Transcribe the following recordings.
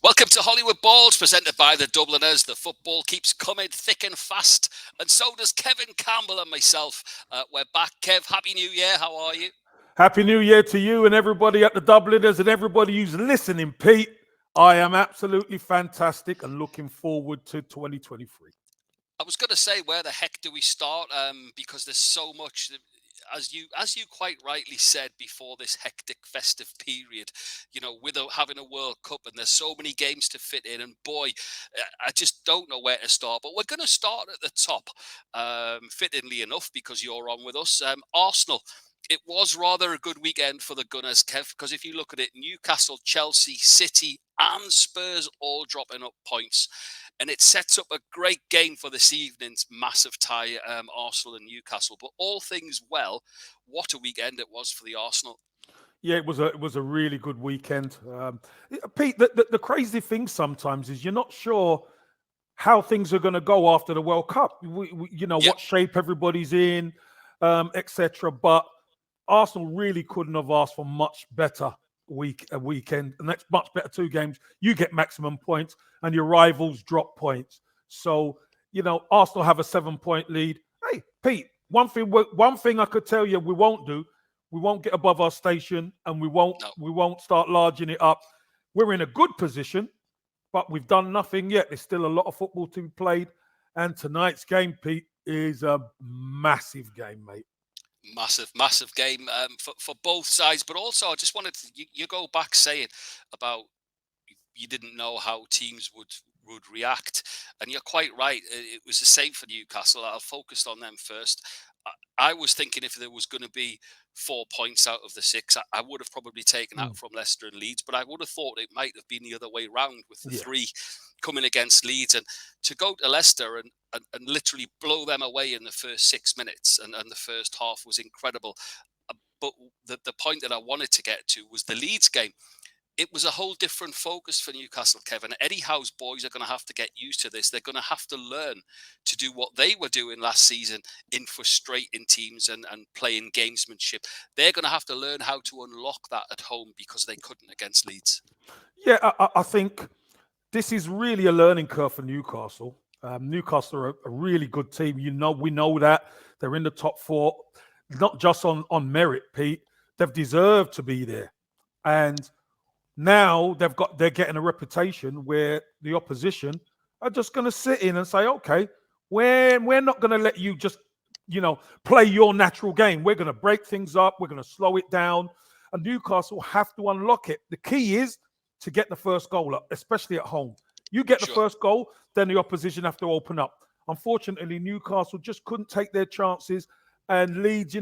Welcome to Hollywood Balls, presented by the Dubliners. The football keeps coming thick and fast, and so does Kevin Campbell and myself. We're back. Kev, Happy New Year. How are you? Happy New Year to you and everybody at the Dubliners and everybody who's listening, Pete. I am absolutely fantastic and looking forward to 2023. I was going to say, where the heck do we start? Because there's so much. As you quite rightly said before this hectic festive period, with having a World Cup and there's so many games to fit in, and boy, I just don't know where to start. But we're going to start at the top, fittingly enough, because you're on with us. Arsenal. It was rather a good weekend for the Gunners, Kev, because if you look at it, Newcastle, Chelsea, City and Spurs all dropping up points. And it sets up a great game for this evening's massive tie, Arsenal and Newcastle. But all things well, what a weekend it was for the Arsenal. Yeah, it was a really good weekend. Pete, the crazy thing sometimes is you're not sure how things are going to go after the World Cup. What shape everybody's in, etc. But Arsenal really couldn't have asked for much better weekend. And that's much better 2 games. You get maximum points and your rivals drop points. So, Arsenal have a 7-point lead. Hey, Pete, one thing I could tell you we won't do, we won't get above our station and we won't start larging it up. We're in a good position, but we've done nothing yet. There's still a lot of football to be played. And tonight's game, Pete, is a massive game, mate. Massive game for both sides. But also, I just wanted to, you go back saying about you didn't know how teams would react. And you're quite right. It was the same for Newcastle. I'll focus on them first. I was thinking if there was going to be 4 points out of the 6, I would have probably taken out from Leicester and Leeds, but I would have thought it might have been the other way round with the 3 coming against Leeds. And to go to Leicester and literally blow them away in the first 6 minutes and the first half was incredible. But the point that I wanted to get to was the Leeds game. It was a whole different focus for Newcastle, Kevin. Eddie Howe's boys are going to have to get used to this. They're going to have to learn to do what they were doing last season in frustrating teams and playing gamesmanship. They're going to have to learn how to unlock that at home because they couldn't against Leeds. Yeah, I think this is really a learning curve for Newcastle. Newcastle are a really good team. We know that. They're in the top 4, not just on merit, Pete. They've deserved to be there. And now they're getting a reputation where the opposition are just going to sit in and say, okay, we're not going to let you just, play your natural game. We're going to break things up. We're going to slow it down. And Newcastle have to unlock it. The key is to get the first goal up, especially at home. You get the first goal, then the opposition have to open up. Unfortunately, Newcastle just couldn't take their chances and Leeds,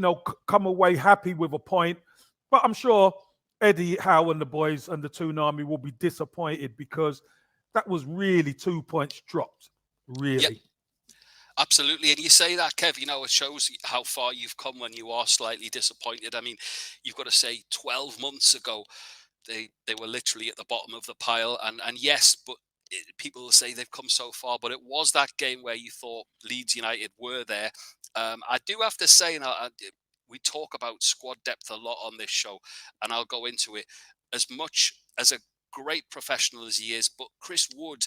come away happy with a point. But I'm sure Eddie Howe and the boys and the Toon Army will be disappointed because that was really 2 points dropped, really. Yep. Absolutely. And you say that, Kev, it shows how far you've come when you are slightly disappointed. I mean, you've got to say 12 months ago, they were literally at the bottom of the pile. And yes, but people will say they've come so far, but it was that game where you thought Leeds United were there. I do have to say, and we talk about squad depth a lot on this show, and I'll go into it. As much as a great professional as he is, but Chris Wood,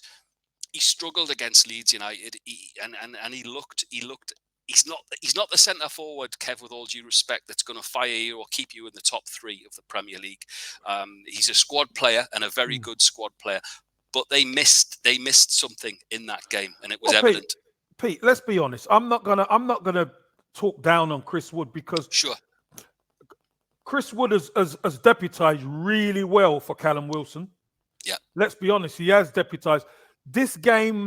he struggled against Leeds United, and he looked. He's not the centre forward, Kev, with all due respect, that's going to fire you or keep you in the top 3 of the Premier League. He's a squad player and a very good squad player, but they missed something in that game, and it was evident. Pete, let's be honest. I'm not gonna talk down on Chris Wood because Chris Wood has deputised really well for Callum Wilson. Yeah. Let's be honest, he has deputised. This game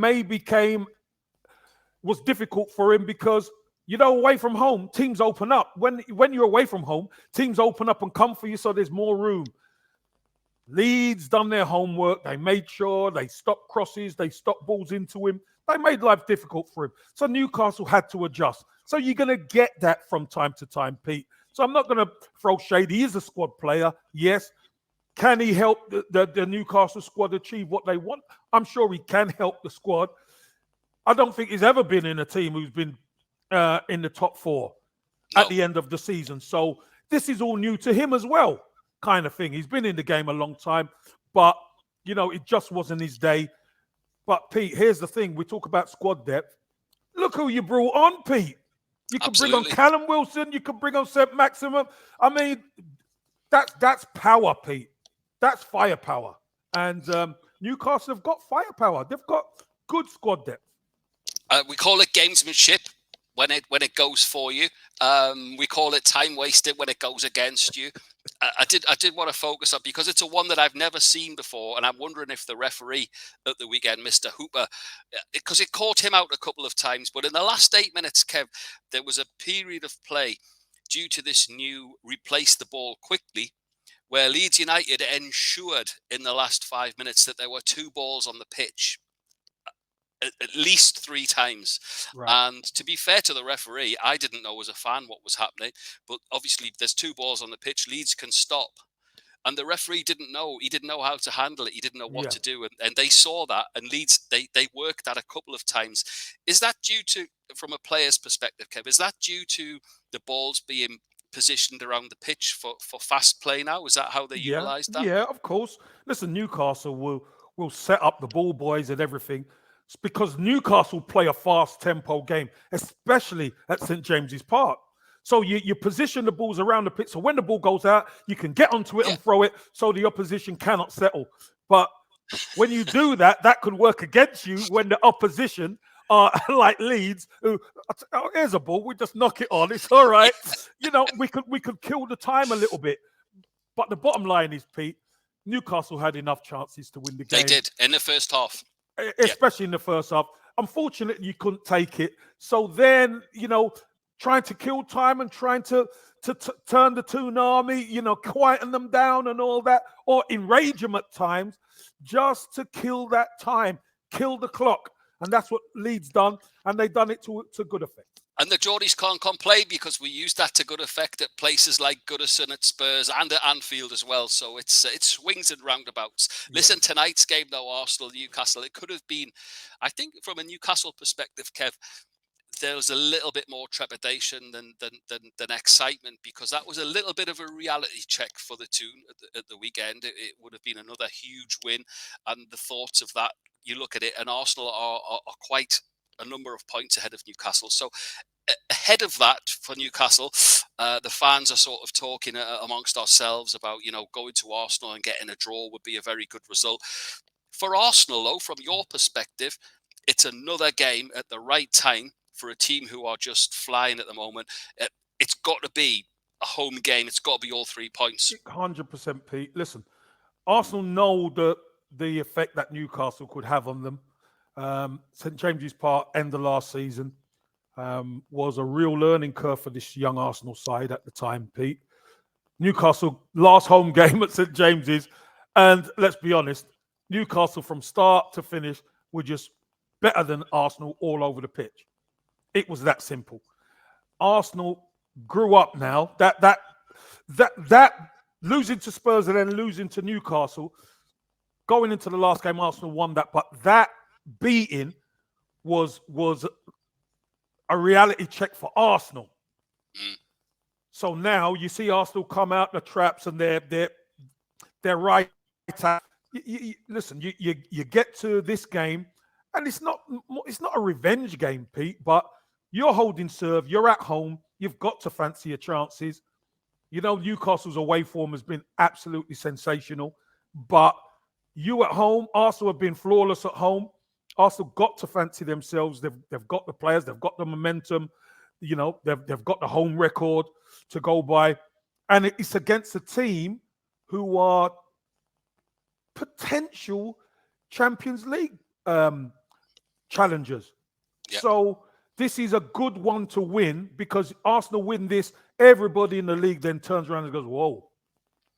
was difficult for him because, away from home, teams open up. When you're away from home, teams open up and come for you, so there's more room. Leeds done their homework. They made sure they stopped crosses. They stopped balls into him. They made life difficult for him. So Newcastle had to adjust. So you're going to get that from time to time, Pete. So I'm not going to throw shade. He is a squad player, yes. Can he help the Newcastle squad achieve what they want? I'm sure he can help the squad. I don't think he's ever been in a team who's been in the top 4 at the end of the season. So this is all new to him as well, kind of thing. He's been in the game a long time, but It just wasn't his day. But Pete, here's the thing: we talk about squad depth. Look who you brought on, Pete. You could bring on Absolutely. Callum Wilson. You could bring on St. Maximum. I mean, that's power, Pete. That's firepower. And Newcastle have got firepower. They've got good squad depth. We call it gamesmanship when it goes for you. We call it time wasted when it goes against you. I did want to focus on, because it's a one that I've never seen before, and I'm wondering if the referee at the weekend, Mr. Hooper, because it caught him out a couple of times, but in the last 8 minutes, Kev, there was a period of play due to this new replace the ball quickly, where Leeds United ensured in the last 5 minutes that there were 2 balls on the pitch at least 3 times. Right. And to be fair to the referee, I didn't know as a fan what was happening, but obviously there's 2 balls on the pitch. Leeds can stop. And the referee didn't know. He didn't know how to handle it. He didn't know what to do. And they saw that, and Leeds, they worked that a couple of times. Is that due to, from a player's perspective, Kev, is that due to the balls being positioned around the pitch for fast play now? Is that how they utilised that? Yeah, of course. Listen, Newcastle will set up the ball boys and everything. It's because Newcastle play a fast tempo game, especially at St. James's Park. So you position the balls around the pitch. So when the ball goes out, you can get onto it and throw it so the opposition cannot settle. But when you do that, that could work against you when the opposition are like Leeds, who, oh, here's a ball, we just knock it on. It's all right. We could kill the time a little bit. But the bottom line is, Pete, Newcastle had enough chances to win the game. They did in the first half. Especially in the first half. Unfortunately, you couldn't take it. So then, trying to kill time and trying to turn the Toon Army, quieten them down and all that, or enrage them at times, just to kill that time, kill the clock. And that's what Leeds done, and they done it to good effect. And the Geordies can't complain, because we use that to good effect at places like Goodison, at Spurs, and at Anfield as well. So it swings and roundabouts. Yeah. Listen, tonight's game, though, Arsenal-Newcastle, it could have been, I think from a Newcastle perspective, Kev, there was a little bit more trepidation than excitement, because that was a little bit of a reality check for the Toon at the weekend. It would have been another huge win, and the thoughts of that, you look at it, and Arsenal are quite a number of points ahead of Newcastle. So ahead of that for Newcastle, the fans are sort of talking amongst ourselves about, going to Arsenal and getting a draw would be a very good result. For Arsenal, though, from your perspective, it's another game at the right time for a team who are just flying at the moment. It's got to be a home game. It's got to be all 3 points. 100%, Pete. Listen, Arsenal know the effect that Newcastle could have on them. St. James's Park, end of last season, was a real learning curve for this young Arsenal side at the time, Pete. Newcastle, last home game at St. James's, and let's be honest, Newcastle from start to finish were just better than Arsenal all over the pitch. It was that simple. Arsenal grew up now. That losing to Spurs and then losing to Newcastle, going into the last game, Arsenal won that, but that beating was a reality check for Arsenal. So now you see Arsenal come out the traps, and they're right. Listen, you get to this game, and it's not a revenge game, Pete, but you're holding serve, you're at home, you've got to fancy your chances. Newcastle's away form has been absolutely sensational, but you at home, Arsenal have been flawless at home. Arsenal got to fancy themselves. They've got the players, they've got the momentum, they've got the home record to go by, and it's against a team who are potential Champions League challengers. Yep. So this is a good one to win, because Arsenal win this, everybody in the league then turns around and goes, whoa.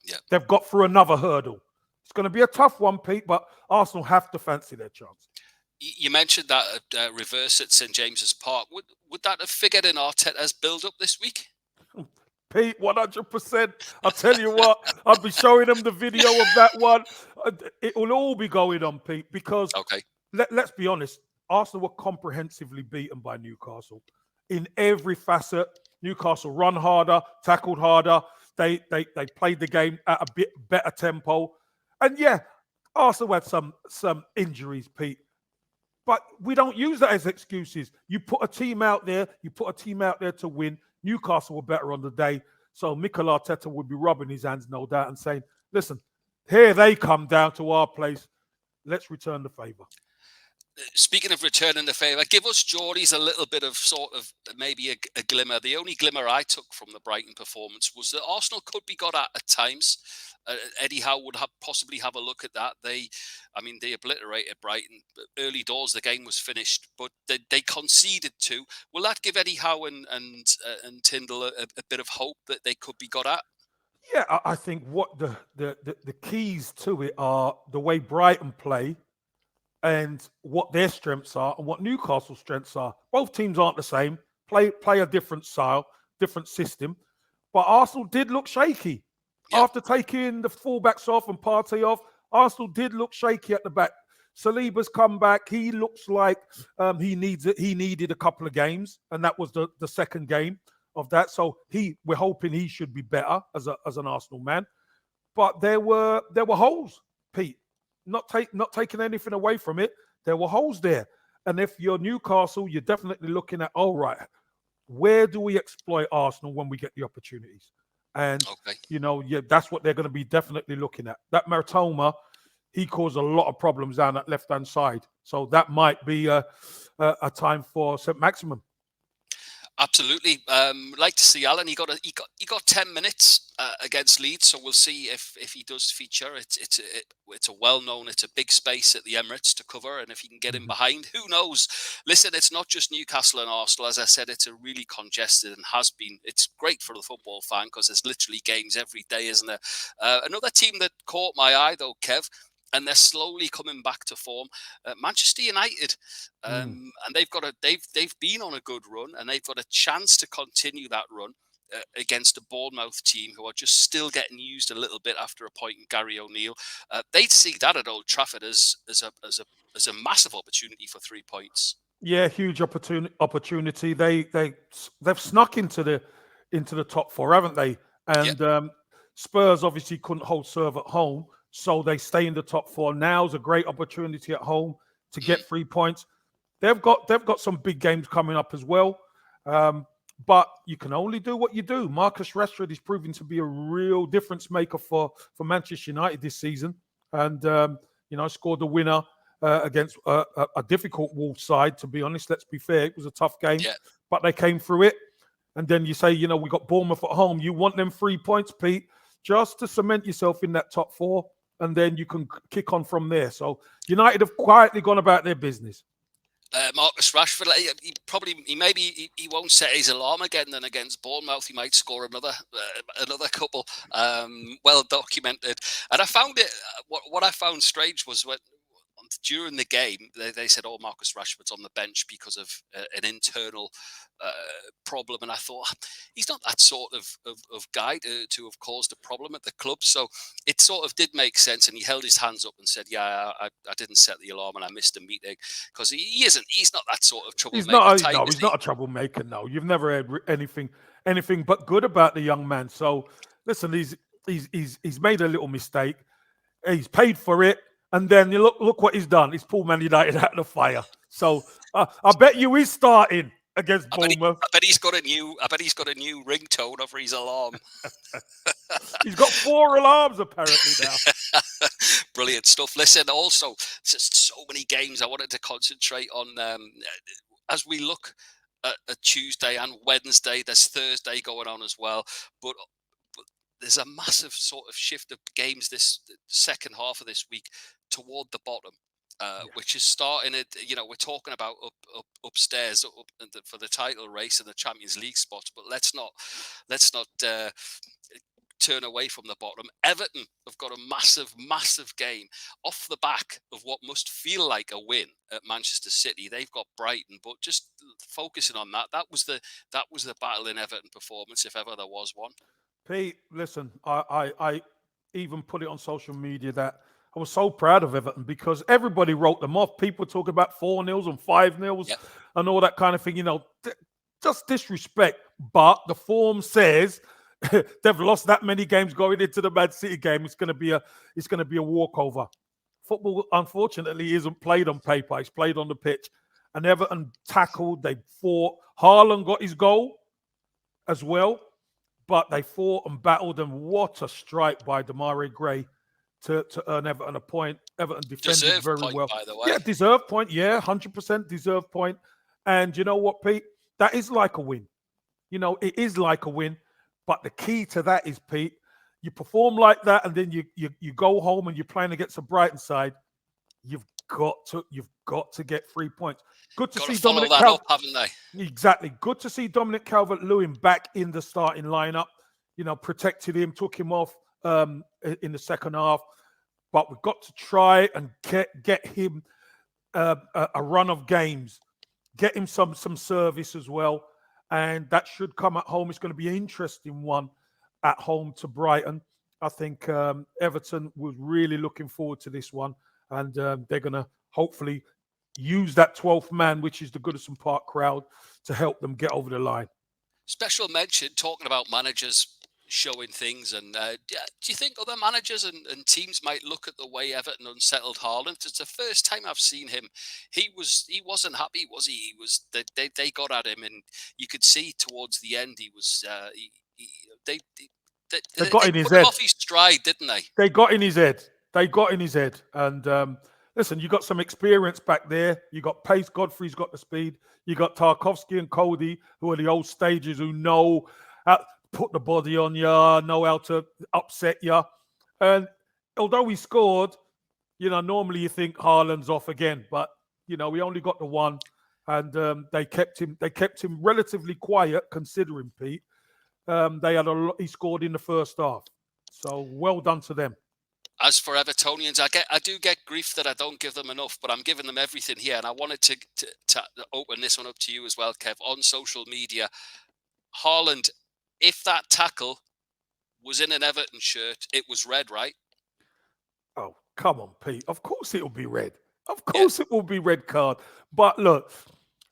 Yep. They've got through another hurdle. It's going to be a tough one, Pete, but Arsenal have to fancy their chance. You mentioned that reverse at St. James's Park. Would that have figured in Arteta's build-up this week? Pete, 100%. I'll tell you what, I'll be showing them the video of that one. It will all be going on, Pete, because let's be honest, Arsenal were comprehensively beaten by Newcastle in every facet. Newcastle run harder, tackled harder. They played the game at a bit better tempo. And yeah, Arsenal had some injuries, Pete. But we don't use that as excuses. You put a team out there, to win. Newcastle were better on the day. So Mikel Arteta would be rubbing his hands, no doubt, and saying, listen, here they come down to our place. Let's return the favour. Speaking of returning the favour, give us Geordie's a little bit of sort of maybe a glimmer. The only glimmer I took from the Brighton performance was that Arsenal could be got at times. Eddie Howe would possibly have a look at that. They obliterated Brighton. Early doors, the game was finished, but they conceded two. Will that give Eddie Howe and Tyndall a bit of hope that they could be got at? Yeah, I think what the keys to it are the way Brighton play and what their strengths are and what Newcastle's strengths are. Both teams aren't the same, play a different style, different system. But Arsenal did look shaky. Yep. After taking the fullbacks off and Partey off, Arsenal did look shaky at the back. Saliba's come back. He looks like he needed a couple of games, and that was the second game of that. So we're hoping he should be better as an Arsenal man. But there were holes, Pete. Not taking anything away from it. There were holes there. And if you're Newcastle, you're definitely looking at, all right, where do we exploit Arsenal when we get the opportunities? And, that's what they're going to be definitely looking at. That Martoma, he caused a lot of problems down that left-hand side. So that might be a time for St. Maximum. Absolutely. Like to see Alan. He got 10 minutes against Leeds, so we'll see if he does feature. It's a well-known. It's a big space at the Emirates to cover, and if he can get in behind, who knows? Listen, it's not just Newcastle and Arsenal. As I said, it's a really congested and has been. It's great for the football fan because there's literally games every day, isn't there? Another team that caught my eye though, Kev. And they're slowly coming back to form. Manchester United, and they've been on a good run, and they've got a chance to continue that run against a Bournemouth team who are just still getting used a little bit after appointing Gary O'Neill. They'd see that at Old Trafford as a massive opportunity for 3 points. Yeah, huge opportunity. They've snuck into the top four, haven't they? And Spurs obviously couldn't hold serve at home. So they stay in the top four. Now's a great opportunity at home to get 3 points. They've got some big games coming up as well. But you can only do what you do. Marcus Rashford is proving to be a real difference maker for Manchester United this season. And, scored the winner against a difficult Wolves side, to be honest. Let's be fair. It was a tough game, but they came through it. And then you say, we got Bournemouth at home. You want them 3 points, Pete, just to cement yourself in that top four. And then you can kick on from there. So United have quietly gone about their business. Marcus Rashford, he won't set his alarm again. Then against Bournemouth, he might score another couple. Well documented. And I found it. What I found strange was when during the game they said, "Oh, Marcus Rashford's on the bench because of an internal problem," and I thought he's not that sort of guy to have caused a problem at the club. So it sort of did make sense, and he held his hands up and said, "Yeah, I didn't set the alarm and I missed a meeting," because he's not that sort of troublemaker. He's not a troublemaker. No, you've never heard anything but good about the young man. So listen, he's made a little mistake. He's paid for it. And then you look what he's done. He's pulled Man United out of the fire. So I bet you he's starting against Bournemouth. I bet he's got a new ringtone over his alarm. He's got 4 alarms apparently now. Brilliant stuff. Listen, also just so many games I wanted to concentrate on as we look at Tuesday and Wednesday. There's Thursday going on as well, but there's a massive sort of shift of games this second half of this week toward the bottom, which is starting at, we're talking about upstairs for the title race and the Champions League spots, but let's not turn away from the bottom. Everton have got a massive game off the back of what must feel like a win at Manchester City. They've got Brighton, but just focusing on that was the battle in Everton performance, if ever there was one. Pete, listen, I even put it on social media that I was so proud of Everton because everybody wrote them off. People talking about 4-0 and 5-0 and all that kind of thing. Just disrespect. But the form says they've lost that many games going into the Man City game. It's going to be a walkover football, unfortunately, isn't played on paper. It's played on the pitch. And Everton tackled. They fought. Haaland got his goal as well. But they fought and battled. And what a strike by Demarai Gray to earn Everton a point. Everton defended Deserved very point, well. by the way. Yeah, deserved point. Yeah, 100% deserved point. And you know what, Pete? That is like a win. It is like a win. But the key to that is, Pete, you perform like that, and then you go home and you're playing against the Brighton side. You've got to get 3 points. Good to Got see to follow Dominic that up, haven't they? Exactly. Good to see Dominic Calvert-Lewin back in the starting lineup. Protected him, took him off in the second half. But we've got to try and get him a run of games. Get him some service as well. And that should come at home. It's going to be an interesting one at home to Brighton. I think Everton was really looking forward to this one. And they're going to hopefully use that 12th man, which is the Goodison Park crowd, to help them get over the line. Special mention, talking about managers showing things, and do you think other managers and teams might look at the way Everton unsettled Haaland? It's the first time I've seen him. He wasn't happy, was he? He was. They got at him, and you could see towards the end he was. They got in his put him head. off his stride, didn't they? They got in his head. And listen, you got some experience back there. You got pace. Godfrey's got the speed. You got Tarkovsky and Cody, who are the old stagers who know how to put the body on you, know how to upset you. And although he scored, normally you think Haaland's off again, but we only got the one, and they kept him relatively quiet, considering, Pete. He scored in the first half, so well done to them. As for Evertonians, I do get grief that I don't give them enough, but I'm giving them everything here. And I wanted to open this one up to you as well, Kev, on social media. Haaland, if that tackle was in an Everton shirt, it was red, right? Oh, come on, Pete. Of course it will be red. Of course it will be red card. But look,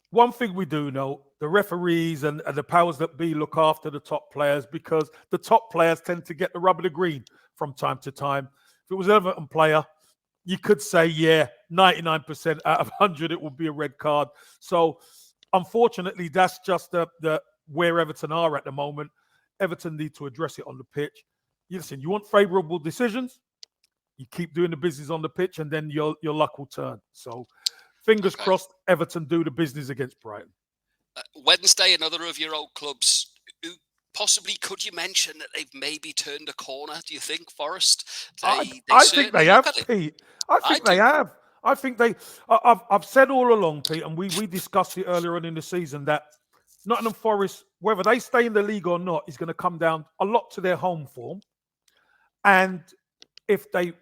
one thing we do know, the referees and the powers that be look after the top players, because the top players tend to get the rub of the green from time to time. If it was an Everton player, you could say, 99% out of 100, it would be a red card. So, unfortunately, that's just the where Everton are at the moment. Everton need to address it on the pitch. Listen, you want favourable decisions, you keep doing the business on the pitch, and then your luck will turn. So, fingers crossed, Everton do the business against Brighton. Wednesday, another of your old clubs. Possibly, could you mention that they've maybe turned a corner? Do you think, Forest? I think they have, Pete. I think they have. I think they. I've said all along, Pete, and we discussed it earlier on in the season, that Nottingham Forest, whether they stay in the league or not, is going to come down a lot to their home form, and if they've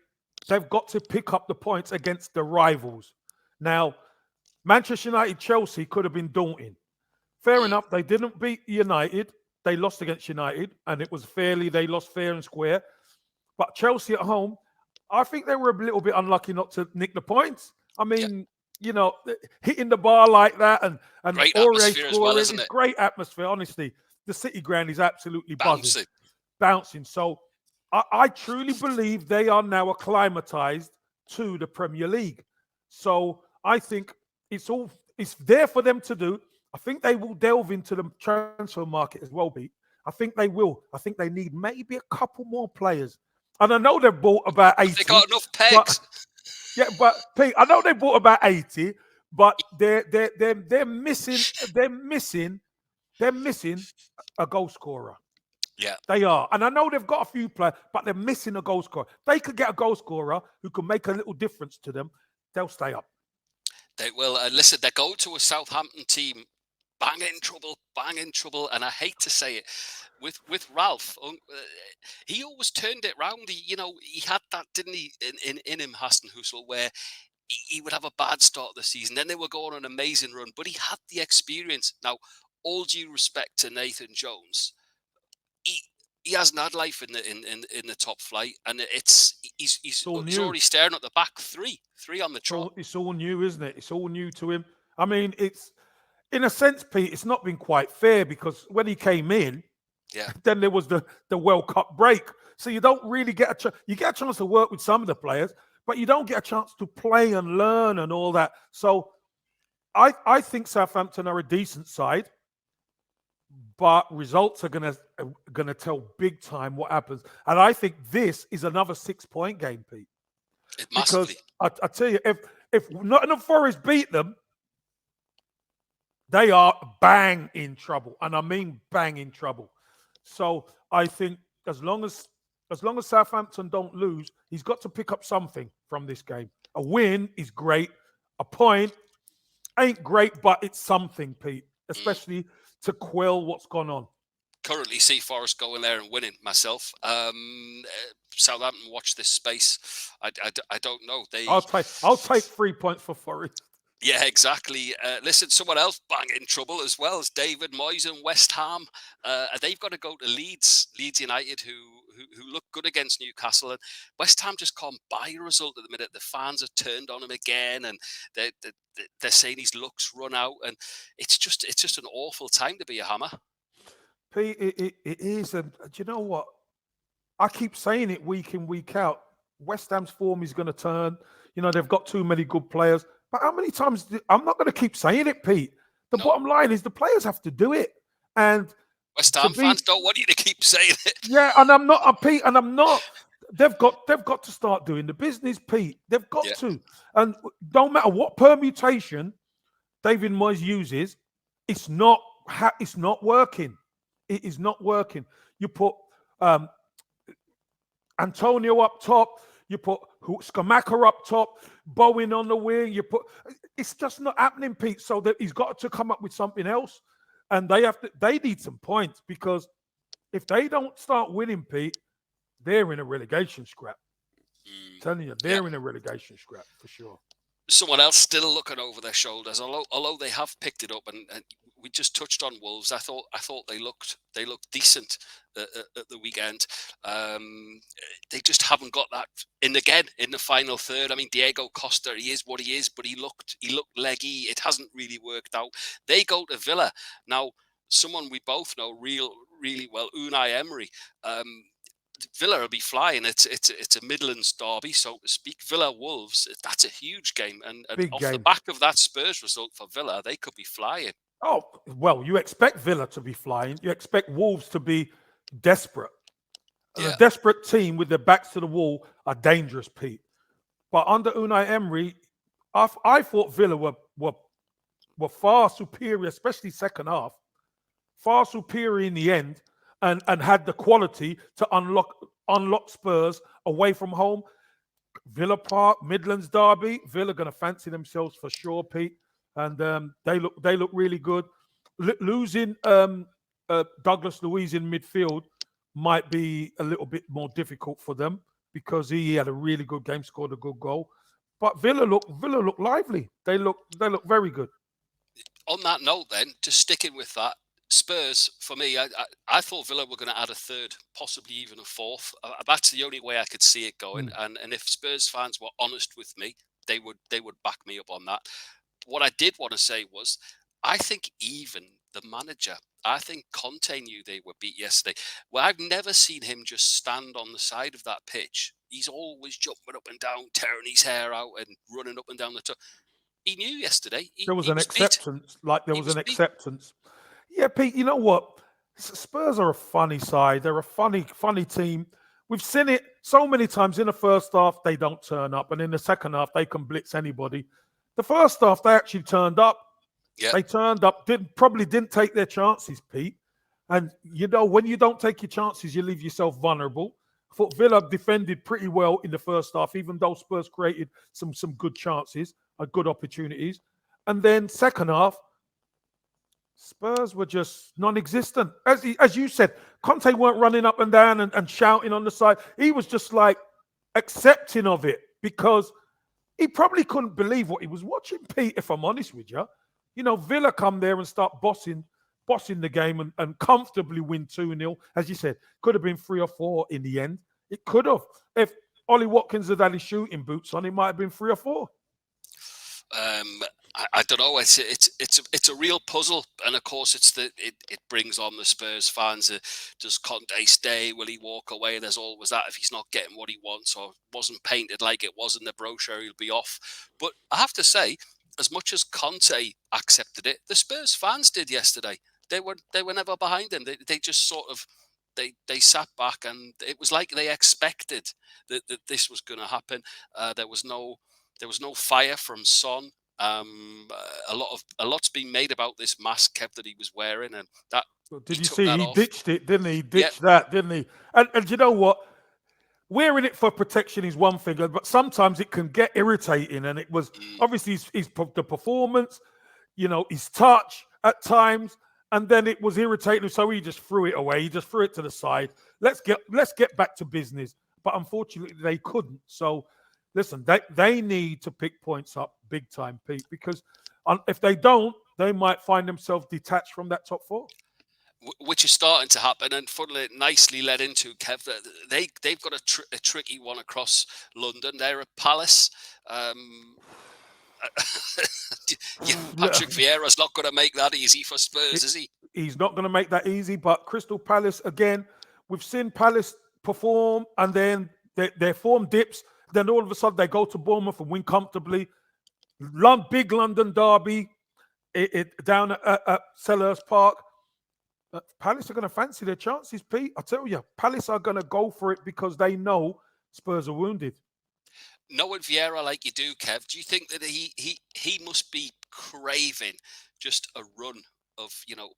got to pick up the points against the rivals. Now, Manchester United, Chelsea could have been daunting. Fair enough, they didn't beat United. They lost against United, and it was they lost fair and square. But Chelsea at home, I think they were a little bit unlucky not to nick the points. I mean, hitting the bar like that and great Aurier atmosphere as well, isn't it? Great atmosphere, honestly. The City ground is absolutely bouncing. So I truly believe they are now acclimatized to the Premier League. So I think it's there for them to do. I think they will delve into the transfer market as well, Pete. I think they will. I think they need maybe a couple more players. And I know they've bought about 80. They got enough pegs. But Pete, I know they bought about 80, but they're missing a goal scorer. Yeah. They are. And I know they've got a few players, but they're missing a goal scorer. They could get a goal scorer who can make a little difference to them. They'll stay up. They will. Listen, they're going to a Southampton team. Bang in trouble. And I hate to say it, with Ralph, he always turned it round. He had that, didn't he, in him, Hasenhüttl, where he would have a bad start of the season. Then they were going on an amazing run, but he had the experience. Now, all due respect to Nathan Jones, he hasn't had life in the top flight, and he's already staring at the back three on the trot. It's all new, isn't it? It's all new to him. I mean, it's, in a sense, Pete, it's not been quite fair, because when he came in, then there was the World Cup break, so you don't really get you get a chance to work with some of the players, but you don't get a chance to play and learn and all that. So I think Southampton are a decent side, but results are gonna tell big time what happens. And I think this is another 6-point game, Pete. Because Massively. I tell you, if Nottingham Forest beat them, they are bang in trouble, and I mean bang in trouble. So I think as long as Southampton don't lose, he's got to pick up something from this game. A win is great. A point ain't great, but it's something, Pete, especially to quell what's gone on. Currently see Forest going there and winning myself. Southampton watch this space. I don't know. I'll take 3 points for Forest. Yeah, exactly. Listen, someone else bang in trouble as well as David Moyes and West Ham. They've got to go to Leeds United, who look good against Newcastle, and West Ham just can't buy a result at the minute. The fans are turned on him again, and they're saying his luck's run out, and it's just an awful time to be a Hammer. Pete, it is, and do you know what? I keep saying it week in, week out. West Ham's form is going to turn. You know, they've got too many good players. But how many times? I'm not going to keep saying it, Pete. The bottom line is the players have to do it. And West Ham fans don't want you to keep saying it. Yeah, and I'm not, Pete, and I'm not. They've got to start doing the business, Pete. They've got to. And don't matter what permutation David Moyes uses, it's not working. It is not working. You put Antonio up top. You put Skamaka up top, Bowen on the wing. It's just not happening, Pete. So that he's got to come up with something else, and they need some points, because if they don't start winning, Pete, they're in a relegation scrap. I'm telling you, they're in a relegation scrap for sure. Someone else still looking over their shoulders, although they have picked it up, and we just touched on Wolves. I thought they looked decent at the weekend. They just haven't got that in the final third. I mean, Diego Costa, he is what he is, but he looked leggy. It hasn't really worked out. They go to Villa now. Someone we both know really well, Unai Emery. Villa will be flying. It's a Midlands derby, so to speak. Villa Wolves, that's a huge game, and off the back of that Spurs result for Villa, they could be flying. Oh well, you expect Villa to be flying. You expect Wolves to be desperate. Yeah. A desperate team with their backs to the wall are dangerous, Pete. But under Unai Emery, I thought Villa were far superior, especially second half. Far superior in the end. And had the quality to unlock Spurs away from home. Villa Park, Midlands derby. Villa going to fancy themselves for sure, Pete. And they look really good. Losing Douglas Luiz in midfield might be a little bit more difficult for them, because he had a really good game, scored a good goal. But Villa look lively. They look very good. On that note, then, just sticking with that. Spurs, for me, I thought Villa were going to add a third, possibly even a fourth. That's the only way I could see it going. And if Spurs fans were honest with me, they would back me up on that. What I did want to say was, I think even the manager, I think Conte knew they were beat yesterday. Well, I've never seen him just stand on the side of that pitch. He's always jumping up and down, tearing his hair out and running up and down the top. He knew yesterday. There was an acceptance. Acceptance. Yeah, Pete, you know what? Spurs are a funny side. They're a funny team. We've seen it so many times. In the first half, they don't turn up. And in the second half, they can blitz anybody. The first half, they actually turned up. Yeah. They turned up, probably didn't take their chances, Pete. And, you know, when you don't take your chances, you leave yourself vulnerable. I thought Villa defended pretty well in the first half, even though Spurs created some good chances, good opportunities. And then second half, Spurs were just non-existent. As you said, Conte weren't running up and down and shouting on the side. He was just like accepting of it, because he probably couldn't believe what he was watching, Pete, if I'm honest with you. You know, Villa come there and start bossing the game and comfortably win 2-0. As you said, could have been 3 or 4 in the end. It could have. If Ollie Watkins had his shooting boots on, it might have been 3 or 4. I don't know. It's a real puzzle, and of course, it brings on the Spurs fans. Does Conte stay? Will he walk away? There's always that. If he's not getting what he wants, or wasn't painted like it was in the brochure, he'll be off. But I have to say, as much as Conte accepted it, the Spurs fans did yesterday. They were never behind him. They just sort of they sat back, and it was like they expected that this was going to happen. There was no fire from Son. A lot's been made about this mask, Kev, that he was wearing, and that he Did you took see that he off. ditched it, didn't he? He Yeah, ditched that, didn't he? And you know what? Wearing it for protection is one thing, but sometimes it can get irritating. And it was mm, obviously the performance, his touch at times, and then it was irritating. So he just threw it away. He just threw it to the side. Let's get back to business. But unfortunately, they couldn't. So listen, they need to pick points up big time, Pete, because if they don't, they might find themselves detached from that top four. which is starting to happen, and funnily nicely led into Kev that they've got a tricky one across London. They're at Palace. Um, yeah, Patrick Vieira's not going to make that easy for Spurs, is he? He's not going to make that easy. But Crystal Palace, again, we've seen Palace perform, and then their form dips. Then all of a sudden they go to Bournemouth and win comfortably. Big London derby down at Selhurst Park. Palace are going to fancy their chances, Pete. I tell you, Palace are going to go for it because they know Spurs are wounded. Knowing Vieira like you do, Kev, do you think that he must be craving just a run of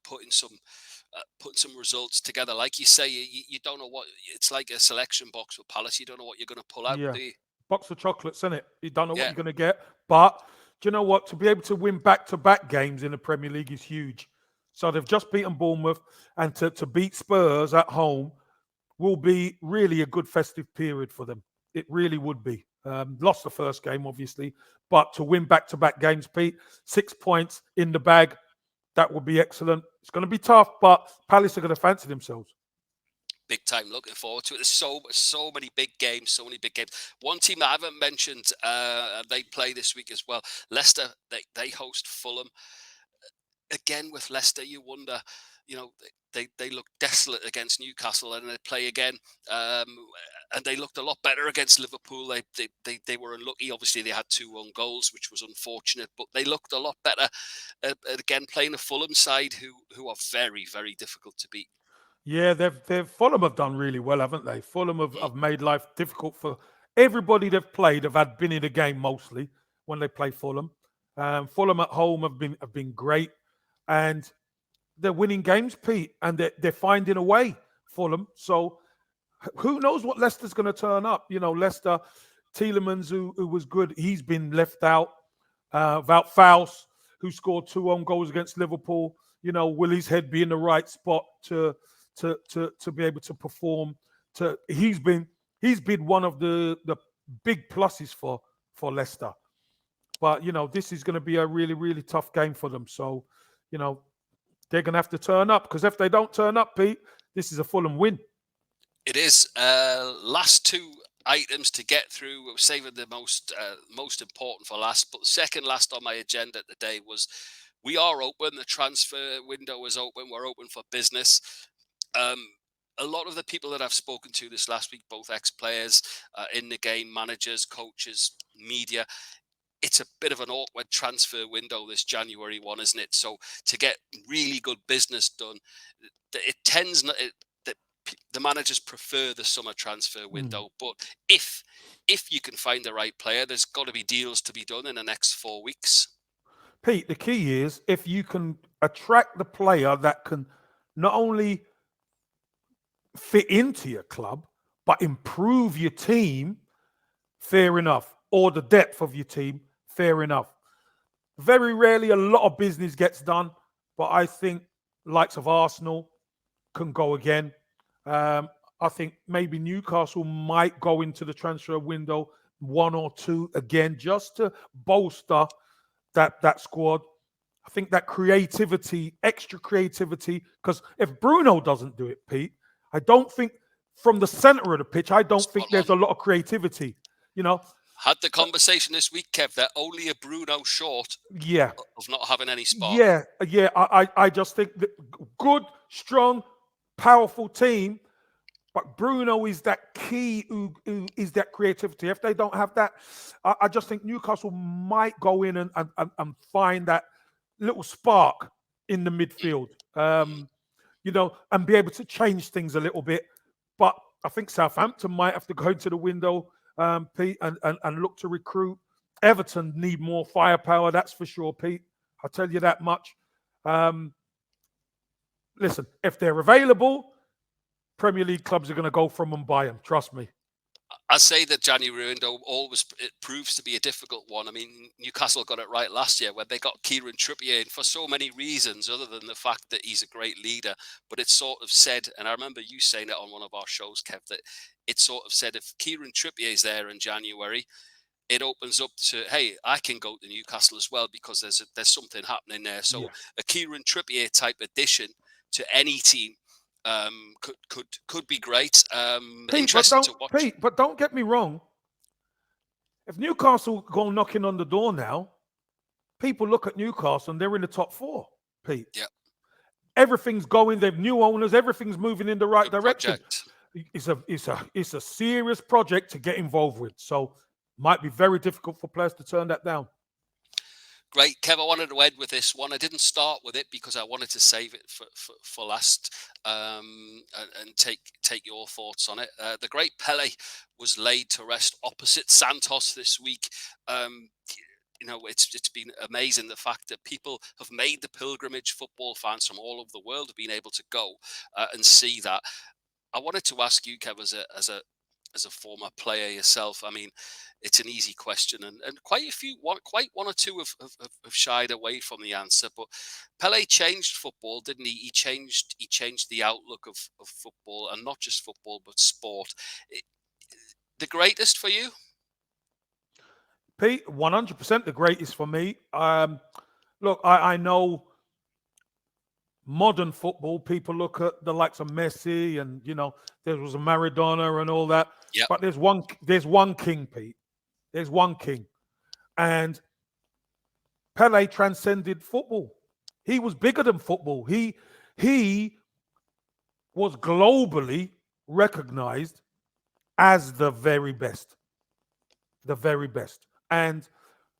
putting some results together? Like you say, you don't know what it's like a selection box with Palace. You don't know what you're going to pull out, Yeah, do you? box of chocolates, isn't it? You don't know what Yeah. you're going to get. But do you know what? To be able to win back-to-back games in the Premier League is huge. So they've just beaten Bournemouth, and to beat Spurs at home will be really a good festive period for them. It really would be. Lost the first game, obviously, but to win back-to-back games, Pete, 6 points in the bag, that would be excellent. It's going to be tough, but Palace are going to fancy themselves. Big time, looking forward to it. There's so many big games, so many big games. One team I haven't mentioned, they play this week as well. Leicester, they host Fulham. Again with Leicester, you wonder, they look desolate against Newcastle, and they play again, and they looked a lot better against Liverpool. They were unlucky. Obviously, they had 2 own goals, which was unfortunate, but they looked a lot better. Again, playing a Fulham side who are very, very difficult to beat. Yeah, they've Fulham have done really well, haven't they? Fulham Mm. have made life difficult for everybody they've played. Have been in the game mostly when they play Fulham. Fulham at home have been great, and they're winning games, Pete, and they're finding a way. Fulham. So who knows what Leicester's going to turn up? Leicester, Tielemans, who was good, he's been left out. Wout Faust, who scored 2 own goals against Liverpool. Will his head be in the right spot to be able to perform? He's been one of the big pluses for Leicester. But this is going to be a really, really tough game for them. So they're going to have to turn up, because if they don't turn up, Pete, this is a Fulham win. It is. Last 2 items to get through. We're saving the most important for last, but second last on my agenda today was we are open. The transfer window is open. We're open for business. A lot of the people that I've spoken to this last week, both ex-players, in the game, managers, coaches, media, it's a bit of an awkward transfer window, this January one, isn't it? So to get really good business done, it tends not. The managers prefer the summer transfer window, but if you can find the right player, there's got to be deals to be done in the next 4 weeks. Pete, the key is if you can attract the player that can not only fit into your club, but improve your team, fair enough. Or the depth of your team, fair enough. Very rarely a lot of business gets done, but I think likes of Arsenal can go again. I think maybe Newcastle might go into the transfer window 1 or 2 again, just to bolster that squad. I think that creativity, extra creativity, because if Bruno doesn't do it, Pete, I don't think from the center of the pitch, I don't think there's a lot of creativity. Had the conversation this week, Kev. They're only a Bruno short Yeah, of not having any spark. yeah. I just think that good, strong, powerful team. But Bruno is that key who is that creativity. If they don't have that, I just think Newcastle might go in and find that little spark in the Mm, midfield, mm. and be able to change things a little bit. But I think Southampton might have to go into the window, Pete, and look to recruit. Everton need more firepower, that's for sure, Pete. I'll tell you that much. Um, Listen, if they're available, Premier League clubs are going to go from and buy them. Trust me. I say that January window always it proves to be a difficult one. I mean, Newcastle got it right last year when they got Kieran Trippier in for so many reasons, other than the fact that he's a great leader. But it's sort of said, and I remember you saying it on one of our shows, Kev, that it sort of said if Kieran Trippier is there in January, it opens up to, hey, I can go to Newcastle as well because there's something happening there. So Yeah. a Kieran Trippier type addition to any team could be great. Interesting to watch. Pete, but don't get me wrong. If Newcastle go knocking on the door now, people look at Newcastle and they're in the top four, Pete. Yeah, Everything's going, they've new owners, everything's moving in the right good direction. project. It's a serious project to get involved with. So might be very difficult for players to turn that down. Great, Kev. I wanted to end with this one. I didn't start with it because I wanted to save it for last and take your thoughts on it. The great Pele was laid to rest opposite Santos this week. It's been amazing the fact that people have made the pilgrimage. Football fans from all over the world have been able to go and see that. I wanted to ask you, Kev, as a former player yourself. I mean, it's an easy question, and quite one or two have shied away from the answer. But Pele changed football, didn't he? He changed the outlook of football, and not just football, but sport. The greatest for you? Pete, 100% the greatest for me. Look, I know modern football, people look at the likes of Messi and there was a Maradona and all that. Yeah. But there's one king, Pete. There's one king. And Pele transcended football. He was bigger than football. He was globally recognized as the very best. The very best. And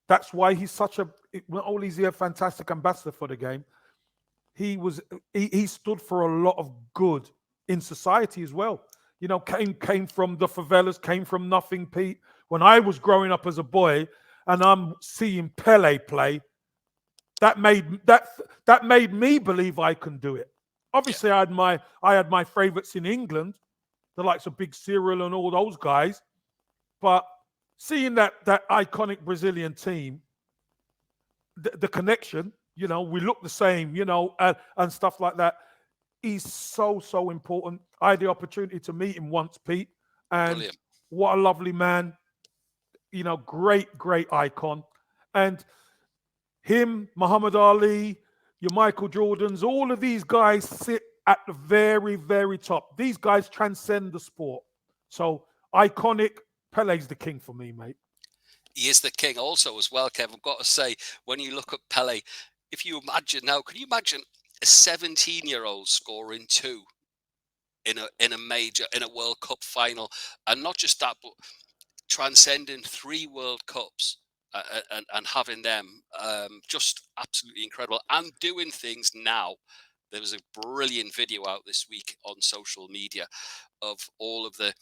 that's why he's not only is he a fantastic ambassador for the game, he stood for a lot of good in society as well. Came from the favelas, came from nothing, Pete. When I was growing up as a boy and I'm seeing Pele play, that made me believe I can do it. Obviously, I had my favorites in England, the likes of Big Cyril and all those guys. But seeing that iconic Brazilian team, the connection, we look the same, and stuff like that. He's so important. I had the opportunity to meet him once, Pete, and Brilliant. what a lovely man. Great icon. And him, Muhammad Ali, your Michael Jordans, all of these guys sit at the very, very top. These guys transcend the sport. So iconic. Pele's the king for me, mate. He is the king also as well, Kev. I've got to say, when you look at Pele, if you imagine now, can you imagine a 17-year-old scoring 2 in a World Cup final? And not just that, but transcending 3 World Cups and having them just absolutely incredible and doing things now. There was a brilliant video out this week on social media of all of the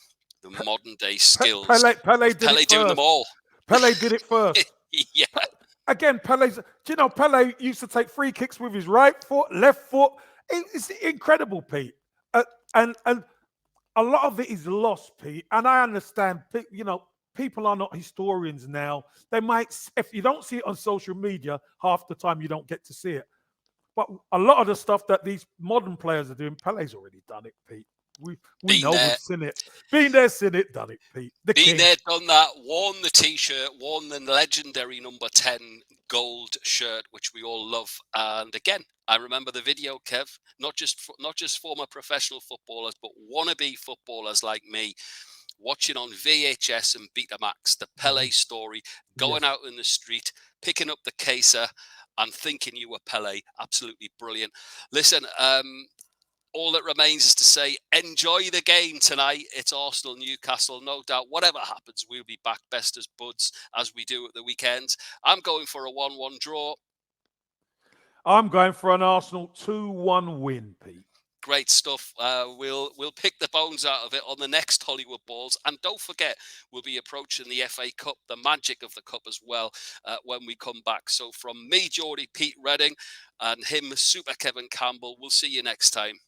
modern day skills. Pele doing them all. Pele did it first. Yeah. Again, Pele used to take free kicks with his right foot, left foot. It's incredible, Pete. And a lot of it is lost, Pete. And I understand, people are not historians now. They might, if you don't see it on social media, half the time you don't get to see it. But a lot of the stuff that these modern players are doing, Pele's already done it, Pete. We know we've seen it. Been there, seen it, done it, Pete. Been there, done that, worn the T-shirt, worn the legendary number 10 gold shirt, which we all love. And again, I remember the video, Kev, not just former professional footballers, but wannabe footballers like me watching on VHS and Betamax the Pele story, going Yes. out in the street, picking up the caser and thinking you were Pele. Absolutely brilliant. Listen, all that remains is to say, enjoy the game tonight. It's Arsenal Newcastle. No doubt, whatever happens, we'll be back best as buds as we do at the weekends. I'm going for a 1-1 draw. I'm going for an Arsenal 2-1 win, Pete. Great stuff. We'll pick the bones out of it on the next Hollywood Balls. And don't forget, we'll be approaching the FA Cup, the magic of the Cup as well, when we come back. So from me, Geordie, Pete Redding, and him, Super Kevin Campbell, we'll see you next time.